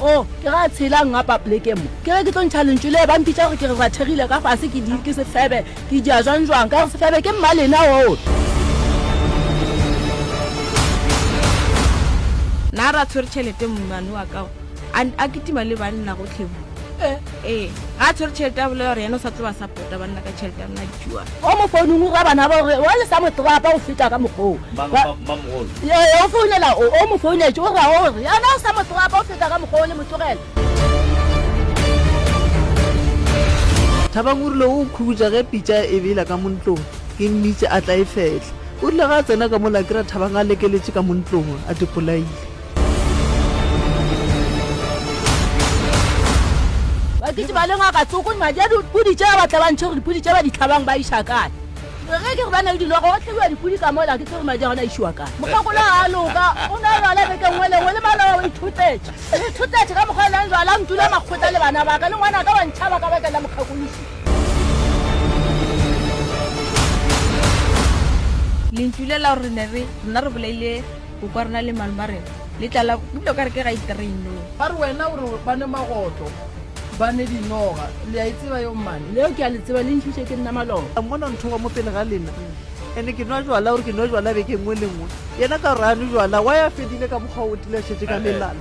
o ke ga tshelang ga papleke mo ke re ke tlo challenge le ba mpitsa gore ke re rathegile ka fase ke di ke sefebe ke dia jwang ka sefebe ke mmalena o na ra tshwere tšhelete mmane wa ka a ketima le banna go tlhebo ga tshwere tšhelete a bolela gore yena o sa tse ba support-a banna ka tšhelete ya nna ditua o mo founung ga bana ba gore wa le sa motrapa o feta ka mogolo o founela o mo founetse o ra gore yana o sa motrapa o feta ka mogolo le motlogela Thabang o rile o khutsa ge pitša e bela ka montlong ke mmitse a tla e fetlha o rile ga a tsena ka mola kry-a Thabang a lekeletse ka montlong a dipolaile ke ba le ngaka tsoko madi a dipudi tše ba tla ba ntšhe gore dipudi tše ba di tlhabang ba iša kae ge ke go bana le dilogo o tlhebiwa dipudi ka mola ke tsere madi a gona išiwa kae mokgakola a loka o na lwala beke nngwe le nngwe le mala o ithutetse ka mokgwa lang jwala ntula makgotla le bana baka le ngwana ka bantšhaba ka bakela mokgakolisi lentsulela gore rena re bolaile go kwa rena le mane ba rena le tlala kulo ka re ke ga itereinong ga re wena gore ba ne magotlo ba ne dinoga le a itseba yo mmane leo ke a le tseba le ntšhitše ke nna malogo a mmona ntho wa mo pele ga lena ande ke nwa jwala gore ke nwa jwala beke nngwe le nngwe yena ka gore a nwe jwala wa ya fedile ka mokgwa o tile a šetse ka melala